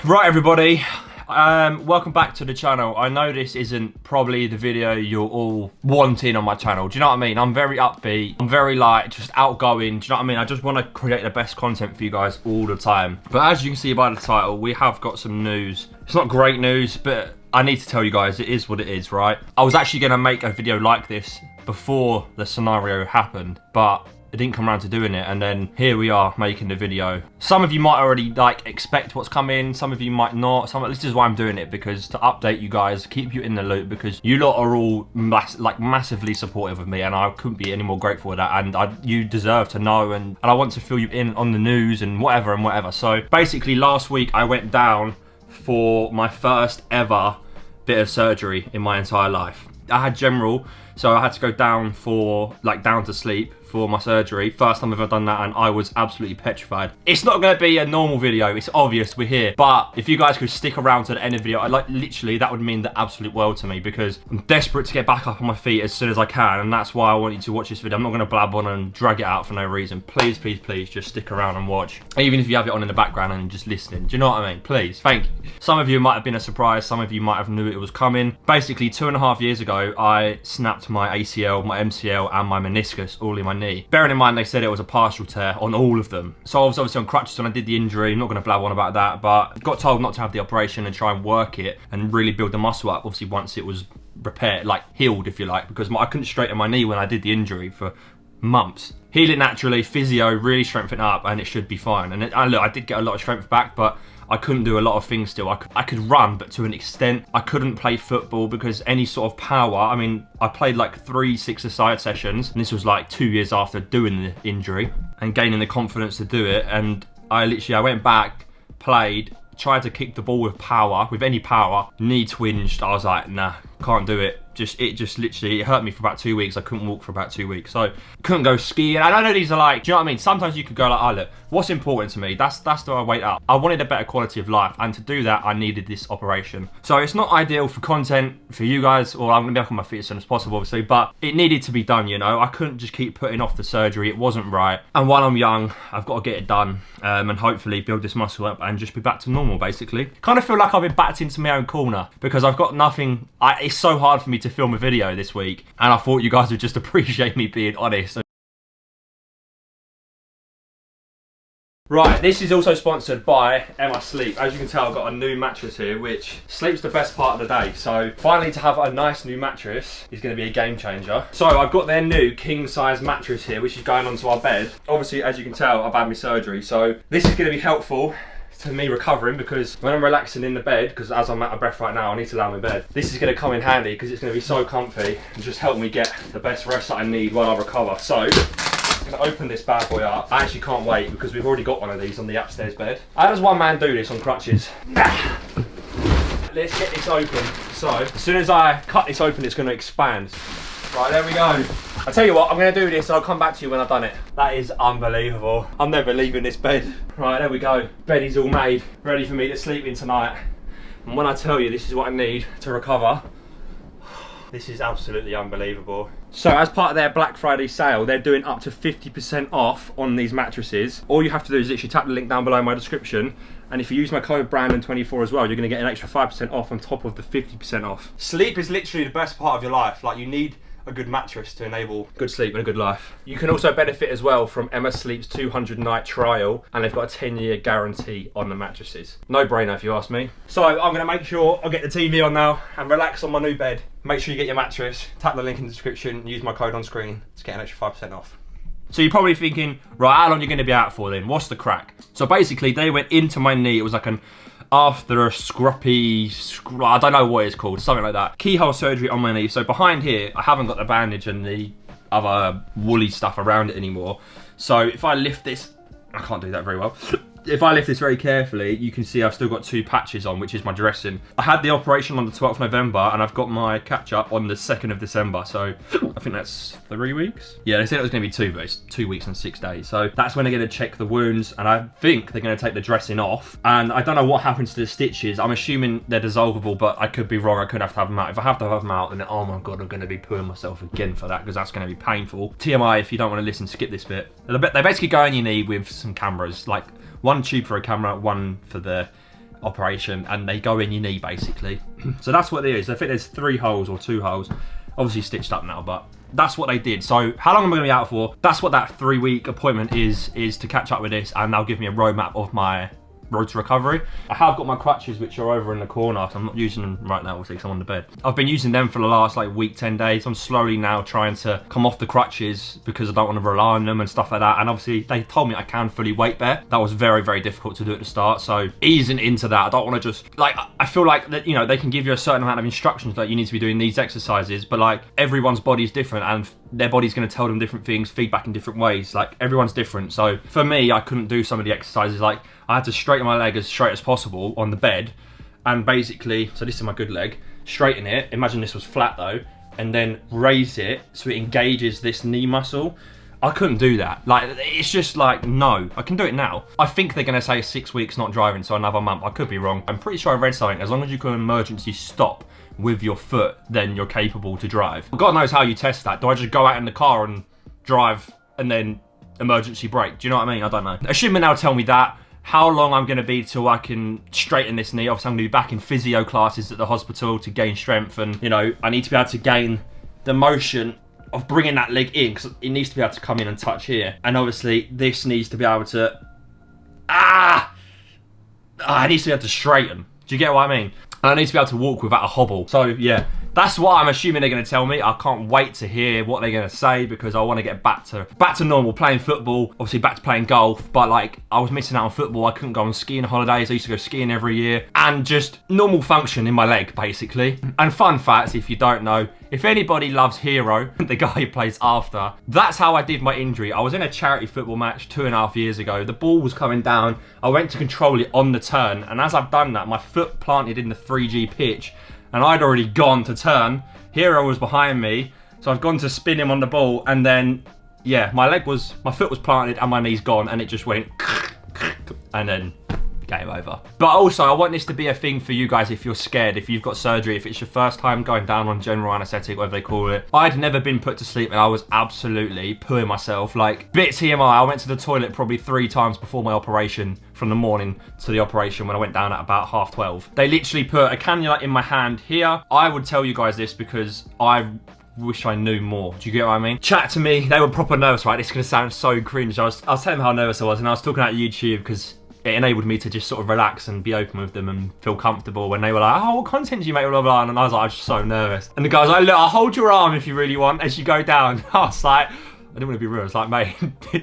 Right, everybody, welcome back to the channel. I know this isn't probably the video you're all wanting on my channel. Do you know what I mean? I'm very upbeat. I'm very just outgoing. Do you know what I mean? I just want to create the best content for you guys all the time. But as you can see by the title, we have got some news. It's not great news, but I need to tell you guys, it is what it is, right? I was actually going to make a video like this before the scenario happened, but I didn't come around to doing it, and then here we are making the video. Some of you might already expect what's coming, some of you might not. This is why I'm doing it, because to update you guys, keep you in the loop, because you lot are all massively supportive of me, and I couldn't be any more grateful for that. And you deserve to know, and I want to fill you in on the news and whatever. So basically, last week I went down for my first ever bit of surgery in my entire life. I had general, so I had to go down for down to sleep for my surgery. First time I've ever done that, and I was absolutely petrified. It's not going to be a normal video, it's obvious we're here, but if you guys could stick around to the end of the video, literally that would mean the absolute world to me, because I'm desperate to get back up on my feet as soon as I can, and that's why I want you to watch this video. I'm not going to blab on and drag it out for no reason. Please just stick around and watch, even if you have it on in the background and just listening. Do you know what I mean? Please, thank you. Some of you might have been a surprise, some of you might have knew it was coming. Basically 2.5 years ago I snapped my ACL, my MCL and my meniscus all in my knee. Bearing in mind they said it was a partial tear on all of them. So I was obviously on crutches when I did the injury. I'm not going to blab on about that, but got told not to have the operation and try and work it and really build the muscle up, obviously once it was repaired, healed if you like, because I couldn't straighten my knee when I did the injury for months. Heal it naturally, physio, really strengthen it up, and it should be fine. And look, I did get a lot of strength back, but I couldn't do a lot of things still. I could run, but to an extent. I couldn't play football because any sort of power, I mean, I played 3 6-a-side sessions, and this was 2 years after doing the injury and gaining the confidence to do it. And I went back, played, tried to kick the ball with power, with any power, knee twinged. I was like, nah, can't do it. It hurt me for about 2 weeks. I couldn't walk for about 2 weeks, so couldn't go skiing. I don't know, these are do you know what I mean? Sometimes you could go oh look, what's important to me? That's the I weighed up. I wanted a better quality of life, and to do that I needed this operation. So it's not ideal for content for you guys, or I'm gonna be back on my feet as soon as possible obviously, but it needed to be done, you know. I couldn't just keep putting off the surgery. It wasn't right, and while I'm young I've got to get it done, and hopefully build this muscle up and just be back to normal basically. Kind of feel like I've been backed into my own corner, because I've got nothing. It's so hard for me to film a video this week, and I thought you guys would just appreciate me being honest. Right, this is also sponsored by Emma Sleep. As you can tell, I've got a new mattress here, which sleep's the best part of the day. So finally to have a nice new mattress is going to be a game changer. So I've got their new king size mattress here, which is going onto our bed. Obviously, as you can tell, I've had my surgery, so this is going to be helpful to me recovering, because when I'm relaxing in the bed, because as I'm out of breath right now, I need to lie in my bed, this is going to come in handy, because it's going to be so comfy and just help me get the best rest that I need while I recover. So I'm going to open this bad boy up. I actually can't wait, because we've already got one of these on the upstairs bed. How does one man do this on crutches? Let's get this open. So as soon as I cut this open, it's going to expand. Right, there we go. I'll tell you what, I'm going to do this and I'll come back to you when I've done it. That is unbelievable. I'm never leaving this bed. Right, there we go. Bed is all made, ready for me to sleep in tonight. And when I tell you this is what I need to recover, this is absolutely unbelievable. So as part of their Black Friday sale, they're doing up to 50% off on these mattresses. All you have to do is literally tap the link down below in my description, and if you use my code Brandon24 as well, you're going to get an extra 5% off on top of the 50% off. Sleep is literally the best part of your life. You need a good mattress to enable good sleep and a good life. You can also benefit as well from Emma Sleep's 200 night trial, and they've got a 10-year guarantee on the mattresses. No brainer if you ask me. So I'm going to make sure I get the TV on now and relax on my new bed. Make sure you get your mattress, tap the link in the description, and use my code on screen to get an extra 5% off. So you're probably thinking, right, how long are you going to be out for then? What's the crack? So basically they went into my knee. It was like after a I don't know what it's called, something like that. Keyhole surgery on my knee. So behind here, I haven't got the bandage and the other woolly stuff around it anymore. So if I lift this, I can't do that very well. If I lift this very carefully, you can see I've still got 2 patches on, which is my dressing. I had the operation on the 12th of November, and I've got my catch-up on the 2nd of December, so I think that's 3 weeks? Yeah, they said it was going to be 2, but it's 2 weeks and 6 days. So that's when they're going to check the wounds, and I think they're going to take the dressing off. And I don't know what happens to the stitches. I'm assuming they're dissolvable, but I could be wrong. I could have to have them out. If I have to have them out, then oh my God, I'm going to be pulling myself again for that, because that's going to be painful. TMI, if you don't want to listen, skip this bit. They basically go on your knee with some cameras, like one tube for a camera, one for the operation, and they go in your knee basically. So that's what it is. I think there's 3 holes or 2 holes, obviously stitched up now, but that's what they did. So how long am I gonna be out for? That's what that 3-week appointment is to catch up with this, and they'll give me a roadmap of my road to recovery. I have got my crutches, which are over in the corner, so I'm not using them right now, obviously, because I'm on the bed. I've been using them for the last like week, 10 days. I'm slowly now trying to come off the crutches because I don't want to rely on them and stuff like that. And obviously they told me I can fully weight bear. That was very, very difficult to do at the start. So easing into that, I don't want to just, like, I feel like that, you know, they can give you a certain amount of instructions that you need to be doing these exercises, but like everyone's body is different and their body's going to tell them different things, feedback in different ways. Like everyone's different. So for me, I couldn't do some of the exercises. Like I had to straighten my leg as straight as possible on the bed, and basically, so this is my good leg, straighten it, imagine this was flat though, and then raise it so it engages this knee muscle. I couldn't do that. Like, it's just like, no, I can do it now. I think they're gonna say 6 weeks not driving, so another month. I could be wrong. I'm pretty sure I read something, as long as you can emergency stop with your foot, then you're capable to drive. God knows how you test that. Do I just go out in the car and drive and then emergency brake? Do you know what I mean? I don't know. Assuming they'll tell me that, how long I'm going to be till I can straighten this knee. Obviously, I'm going to be back in physio classes at the hospital to gain strength, and, you know, I need to be able to gain the motion of bringing that leg in, because it needs to be able to come in and touch here. And obviously, this needs to be able to... it needs to be able to straighten. Do you get what I mean? And I need to be able to walk without a hobble. So, yeah. That's what I'm assuming they're going to tell me. I can't wait to hear what they're going to say, because I want to get back to normal, playing football, obviously back to playing golf, but like I was missing out on football. I couldn't go on skiing holidays. I used to go skiing every year, and just normal function in my leg basically. And fun facts, if you don't know, if anybody loves Hero, the guy who plays After, that's how I did my injury. I was in a charity football match 2.5 years ago. The ball was coming down. I went to control it on the turn, and as I've done that, my foot planted in the 3G pitch, and I'd already gone to turn. Hero was behind me, so I've gone to spin him on the ball, and then, yeah, my foot was planted and my knee's gone, and it just went, and then game over. But also, I want this to be a thing for you guys if you're scared, if you've got surgery, if it's your first time going down on general anaesthetic, whatever they call it. I'd never been put to sleep, and I was absolutely pooing myself. Like, bit TMI, I went to the toilet probably 3 times before my operation, from the morning to the operation when I went down at about 12:30. They literally put a cannula in my hand here. I would tell you guys this because I wish I knew more. Do you get what I mean? Chat to me. They were proper nervous, right? This is going to sound so cringe. I was telling them how nervous I was, and I was talking about YouTube because it enabled me to just sort of relax and be open with them and feel comfortable when they were like, oh, what content do you make, blah, blah, blah. And I was like, I'm just so nervous. And the guy was like, look, I'll hold your arm if you really want as you go down. I was like, I didn't want to be rude. I was like, mate,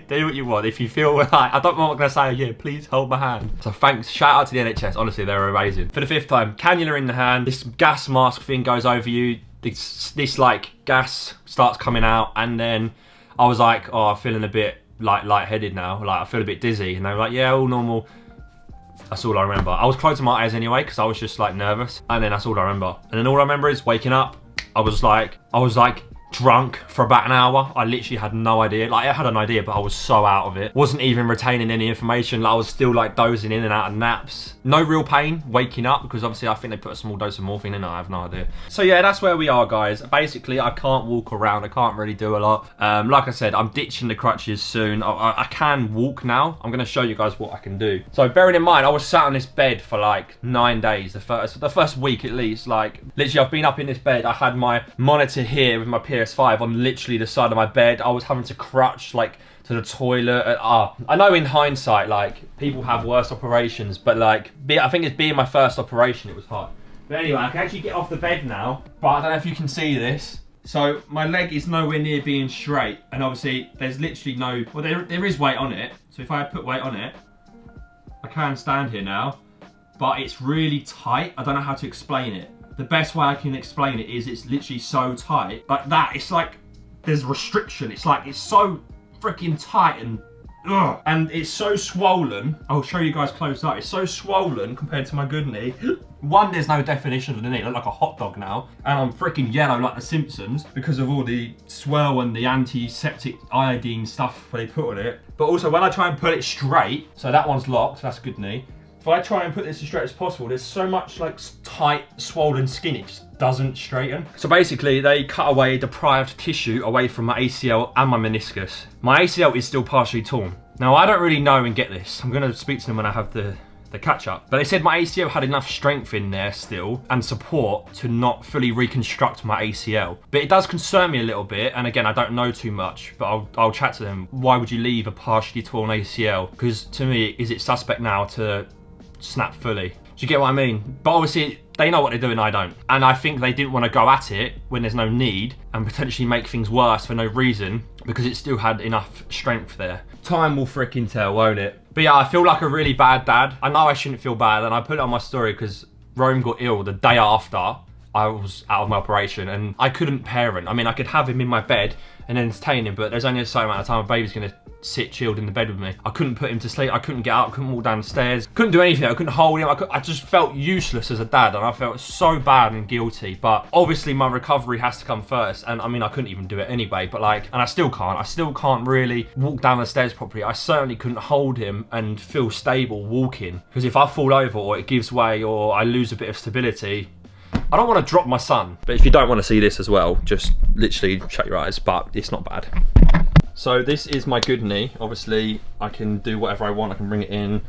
do what you want. If you feel like, I don't know what I'm going to say, yeah, please hold my hand. So thanks, shout out to the NHS. Honestly, they were amazing. For the 5th time, cannula in the hand. This gas mask thing goes over you. This like gas starts coming out, and then I was like, oh, I'm feeling a bit like lightheaded now. Like I feel a bit dizzy, and they were like, yeah, all normal. That's all I remember. I was closing my eyes anyway because I was just like nervous, and then that's all I remember. And then all I remember is waking up. I was like drunk for about an hour. I literally had no idea. Like, I had an idea, but I was so out of it. Wasn't even retaining any information. Like, I was still like dozing in and out of naps. No real pain waking up, because obviously I think they put a small dose of morphine in. I have no idea. So yeah, that's where we are, guys. Basically, I can't walk around. I can't really do a lot. Like I said, I'm ditching the crutches soon. I can walk now. I'm gonna show you guys what I can do. So bearing in mind, I was sat on this bed for like 9 days. The first week at least. Like, literally, I've been up in this bed. I had my monitor here with my PS5 on literally the side of my bed. I was having to crutch like to the toilet. I know in hindsight, like, people have worse operations, but like, I think it's being my first operation, it was hard. But anyway, I can actually get off the bed now, but I don't know if you can see this. So my leg is nowhere near being straight, and obviously there's literally no, well, there is weight on it. So if I put weight on it, I can stand here now, but it's really tight. I don't know how to explain it. The best way I can explain it is it's literally so tight. Like that, it's like there's restriction. It's like, it's so freaking tight, and ugh. And it's so swollen. I'll show you guys close up. It's so swollen compared to my good knee. One, there's no definition of the knee. I look like a hot dog now. And I'm freaking yellow like the Simpsons because of all the swell and the antiseptic iodine stuff they put on it. But also when I try and put it straight, so that one's locked, that's good knee. If I try and put this as straight as possible, there's so much like tight, swollen skin, it just doesn't straighten. So basically, they cut away deprived tissue away from my ACL and my meniscus. My ACL is still partially torn. Now, I don't really know and get this. I'm gonna speak to them when I have the the catch-up. But they said my ACL had enough strength in there still and support to not fully reconstruct my ACL. But it does concern me a little bit, and again, I don't know too much, but I'll chat to them. Why would you leave a partially torn ACL? Because to me, is it suspect now to snap fully? Do you get what I mean? But obviously, they know what they're doing, I don't. And I think they didn't want to go at it when there's no need and potentially make things worse for no reason, because it still had enough strength there. Time will freaking tell, won't it? But yeah, I feel like a really bad dad. I know I shouldn't feel bad, and I put it on my story because Rome got ill the day after I was out of my operation, and I couldn't parent. I mean, I could have him in my bed and entertain him, but there's only a certain amount of time a baby's gonna sit chilled in the bed with me. I couldn't put him to sleep, I couldn't get out, I couldn't walk down the stairs, couldn't do anything, I couldn't hold him, I just felt useless as a dad, and I felt so bad and guilty. But obviously my recovery has to come first, and I mean, I couldn't even do it anyway, but like, and I still can't really walk down the stairs properly. I certainly couldn't hold him and feel stable walking, because if I fall over or it gives way or I lose a bit of stability, I don't want to drop my son. But if you don't want to see this as well, just literally shut your eyes, but it's not bad. So this is my good knee. Obviously, I can do whatever I want. I can bring it in,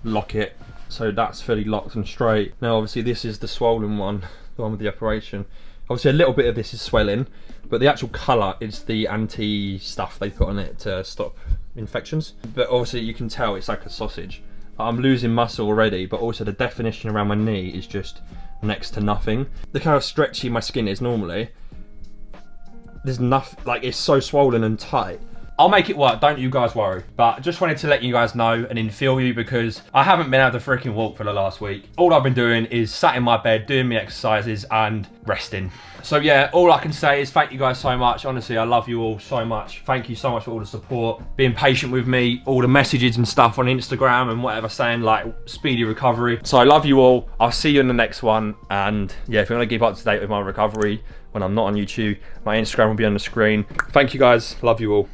lock it. So that's fully locked and straight. Now, obviously, this is the swollen one, the one with the operation. Obviously, a little bit of this is swelling, but the actual colour is the anti-stuff they put on it to stop infections. But obviously, you can tell it's like a sausage. I'm losing muscle already, but also the definition around my knee is just next to nothing. Look how stretchy my skin is normally. There's nothing, like, it's so swollen and tight. I'll make it work, don't you guys worry. But just wanted to let you guys know and infill you, because I haven't been able to freaking walk for the last week. All I've been doing is sat in my bed, doing my exercises and resting. So yeah, all I can say is thank you guys so much. Honestly, I love you all so much. Thank you so much for all the support, being patient with me, all the messages and stuff on Instagram and whatever, saying like speedy recovery. So I love you all. I'll see you in the next one. And yeah, if you want to keep up to date with my recovery when I'm not on YouTube, my Instagram will be on the screen. Thank you guys. Love you all.